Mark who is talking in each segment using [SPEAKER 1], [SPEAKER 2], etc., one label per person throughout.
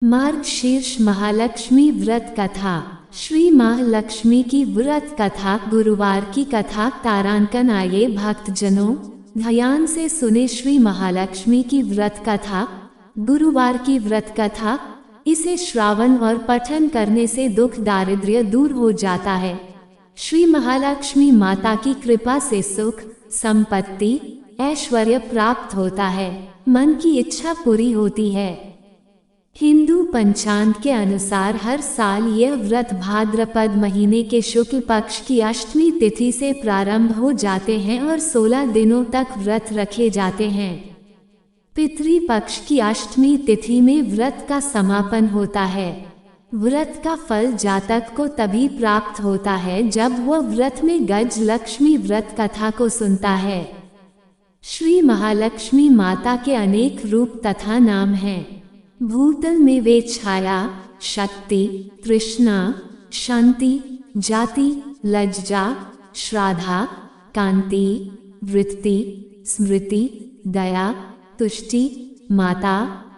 [SPEAKER 1] मार्गशीर्ष महालक्ष्मी व्रत कथा। श्री महालक्ष्मी की व्रत कथा। गुरुवार की कथा तारांकन। आइए भक्तजनों, ध्यान से सुने श्री महालक्ष्मी की व्रत कथा। गुरुवार की व्रत कथा, इसे श्रावण और पठन करने से दुख दारिद्र्य दूर हो जाता है। श्री महालक्ष्मी माता की कृपा से सुख, संपत्ति, ऐश्वर्य प्राप्त होता है। मन की इच्छा पूरी होती है। हिंदू पंचांग के अनुसार हर साल यह व्रत भाद्रपद महीने के शुक्ल पक्ष की अष्टमी तिथि से प्रारंभ हो जाते हैं और 16 दिनों तक व्रत रखे जाते हैं। पितृ पक्ष की अष्टमी तिथि में व्रत का समापन होता है। व्रत का फल जातक को तभी प्राप्त होता है जब वह व्रत में गज लक्ष्मी व्रत कथा को सुनता है। श्री महालक्ष्मी माता के अनेक रूप तथा नाम हैं। भूतल में वे छाया, शक्ति, तृष्णा, शांति, जाति, लज्जा, श्राद्धा, कांति, वृत्ति, स्मृति, दया, तुष्टि, माता,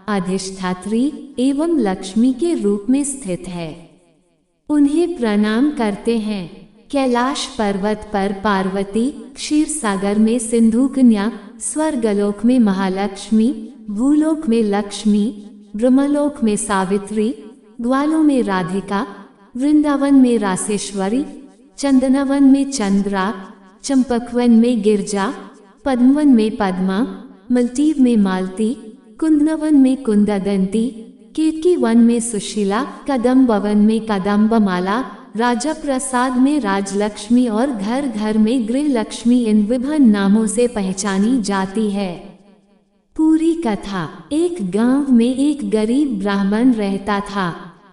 [SPEAKER 1] अधिष्ठात्री एवं लक्ष्मी के रूप में स्थित है। उन्हें प्रणाम करते हैं। कैलाश पर्वत पर पार्वती, क्षीर सागर में सिंधु कन्या, स्वर्गलोक में महालक्ष्मी, भूलोक में लक्ष्मी, ब्रह्मलोक में सावित्री, ग्वालों में राधिका, वृंदावन में रासेश्वरी, चंदनवन में चंद्रा, चंपकवन में गिरजा, पद्मवन में पद्मा, मलतीव में मालती, कुंदनवन में कुंददंती, केतकी वन में सुशीला, कदम्बवन में कदम्बमाला, राजा प्रसाद में राजलक्ष्मी और घर घर में गृह लक्ष्मी इन विभिन्न नामों से पहचानी जाती है। पूरी कथा। एक गांव में एक गरीब ब्राह्मण रहता था।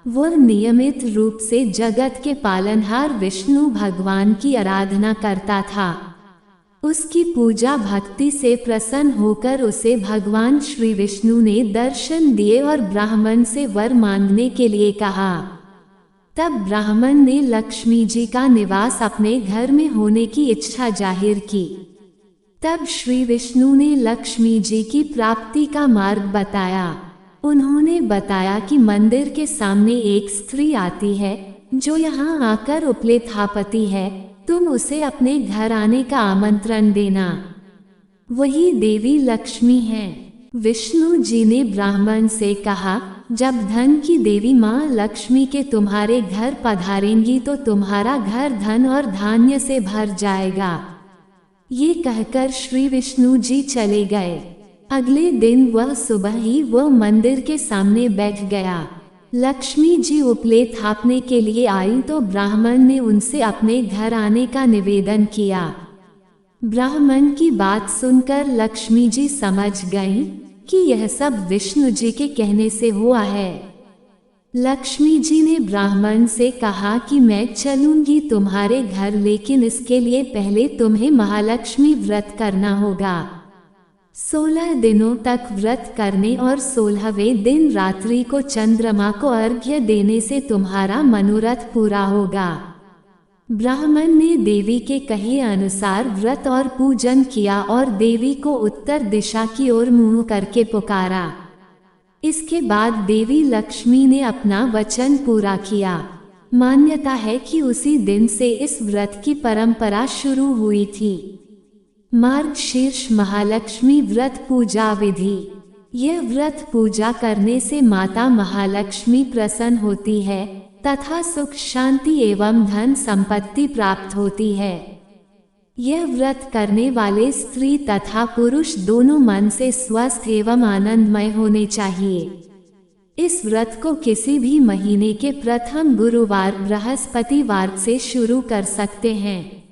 [SPEAKER 1] वह नियमित रूप से जगत के पालनहार विष्णु भगवान की आराधना करता था। उसकी पूजा भक्ति से प्रसन्न होकर उसे भगवान श्री विष्णु ने दर्शन दिए और ब्राह्मण से वर मांगने के लिए कहा। तब ब्राह्मण ने लक्ष्मी जी का निवास अपने घर में होने की इच्छा जाहिर की। तब श्री विष्णु ने लक्ष्मी जी की प्राप्ति का मार्ग बताया। उन्होंने बताया कि मंदिर के सामने एक स्त्री आती है जो यहाँ आकर उपलेथापति है। तुम उसे अपने घर आने का आमंत्रण देना। वही देवी लक्ष्मी है। विष्णु जी ने ब्राह्मण से कहा, जब धन की देवी माँ लक्ष्मी के तुम्हारे घर पधारेंगी तो तुम्हारा घर धन और धान्य से भर जाएगा। ये कहकर श्री विष्णु जी चले गए। अगले दिन वह सुबह ही वह मंदिर के सामने बैठ गया। लक्ष्मी जी उपलेथ थापने के लिए आई तो ब्राह्मण ने उनसे अपने घर आने का निवेदन किया। ब्राह्मण की बात सुनकर लक्ष्मी जी समझ गईं कि यह सब विष्णु जी के कहने से हुआ है। लक्ष्मी जी ने ब्राह्मण से कहा कि मैं चलूंगी तुम्हारे घर, लेकिन इसके लिए पहले तुम्हें महालक्ष्मी व्रत करना होगा। 16 दिनों तक व्रत करने और 16वें दिन रात्रि को चंद्रमा को अर्घ्य देने से तुम्हारा मनोरथ पूरा होगा। ब्राह्मण ने देवी के कहे अनुसार व्रत और पूजन किया और देवी को उत्तर दिशा की ओर मुंह करके पुकारा। इसके बाद देवी लक्ष्मी ने अपना वचन पूरा किया। मान्यता है कि उसी दिन से इस व्रत की परंपरा शुरू हुई थी। मार्गशीर्ष महालक्ष्मी व्रत पूजा विधि। यह व्रत पूजा करने से माता महालक्ष्मी प्रसन्न होती है तथा सुख, शांति एवं धन संपत्ति प्राप्त होती है। यह व्रत करने वाले स्त्री तथा पुरुष दोनों मन से स्वस्थ एवं आनंदमय होने चाहिए। इस व्रत को किसी भी महीने के प्रथम गुरुवार, बृहस्पतिवार से शुरू कर सकते हैं।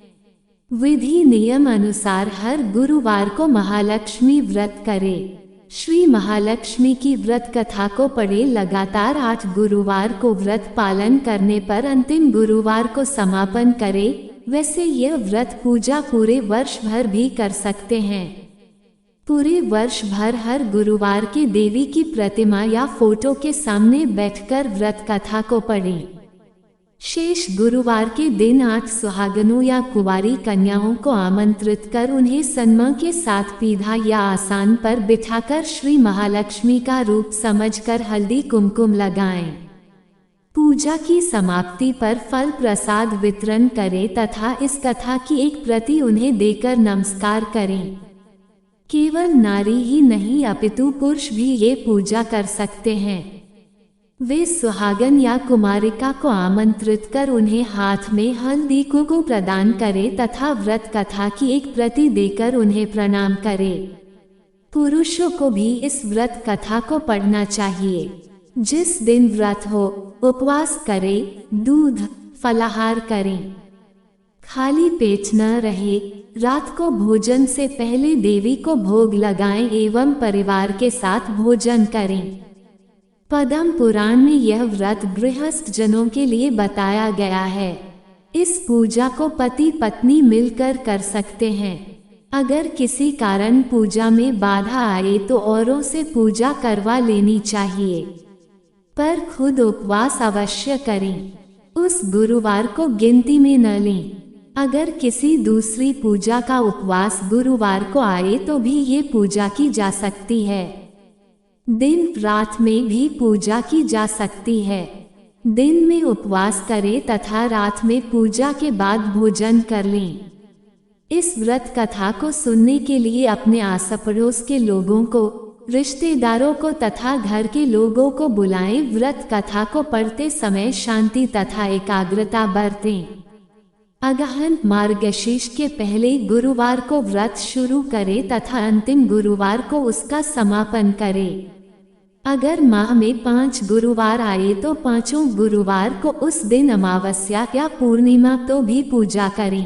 [SPEAKER 1] विधि नियम अनुसार हर गुरुवार को महालक्ष्मी व्रत करें। श्री महालक्ष्मी की व्रत कथा को पढ़े। लगातार 8 गुरुवार को व्रत पालन करने पर अंतिम गुरुवार को समापन करें। वैसे यह व्रत पूजा पूरे वर्ष भर भी कर सकते हैं। पूरे वर्ष भर हर गुरुवार के देवी की प्रतिमा या फोटो के सामने बैठकर व्रत कथा को पढ़ें। शेष गुरुवार के दिन 8 सुहागनों या कुंवारी कन्याओं को आमंत्रित कर उन्हें सन्मान के साथ पीढ़ा या आसन पर बिठाकर श्री महालक्ष्मी का रूप समझकर हल्दी कुमकुम लगाएं। पूजा की समाप्ति पर फल प्रसाद वितरण करें तथा इस कथा की एक प्रति उन्हें देकर नमस्कार करें। केवल नारी ही नहीं अपितु पुरुष भी ये पूजा कर सकते हैं। वे सुहागन या कुमारिका को आमंत्रित कर उन्हें हाथ में हल्दी कुमकुम प्रदान करें तथा व्रत कथा की एक प्रति देकर उन्हें प्रणाम करें। पुरुषों को भी इस व्रत कथा को पढ़ना चाहिए। जिस दिन व्रत हो उपवास करें, दूध फलाहार करें, खाली पेट न रहे। रात को भोजन से पहले देवी को भोग लगाएं एवं परिवार के साथ भोजन करें। पद्म पुराण में यह व्रत गृहस्थ जनों के लिए बताया गया है। इस पूजा को पति पत्नी मिलकर कर सकते हैं। अगर किसी कारण पूजा में बाधा आए तो औरों से पूजा करवा लेनी चाहिए, पर खुद उपवास अवश्य करें। उस गुरुवार को गिनती में न लें। अगर किसी दूसरी पूजा का उपवास गुरुवार को आए तो भी ये पूजा की जा सकती है। दिन रात में भी पूजा की जा सकती है। दिन में उपवास करें तथा रात में पूजा के बाद भोजन कर लें। इस व्रत कथा को सुनने के लिए अपने आस पड़ोस के लोगों को, रिश्तेदारों को तथा घर के लोगों को बुलाएं। व्रत कथा को पढ़ते समय शांति तथा एकाग्रता बरतें। अगहन मार्गशीर्ष के पहले गुरुवार को व्रत शुरू करें तथा अंतिम गुरुवार को उसका समापन करें। अगर माह में 5 गुरुवार आए तो 5 गुरुवार को उस दिन अमावस्या या पूर्णिमा तो भी पूजा करें।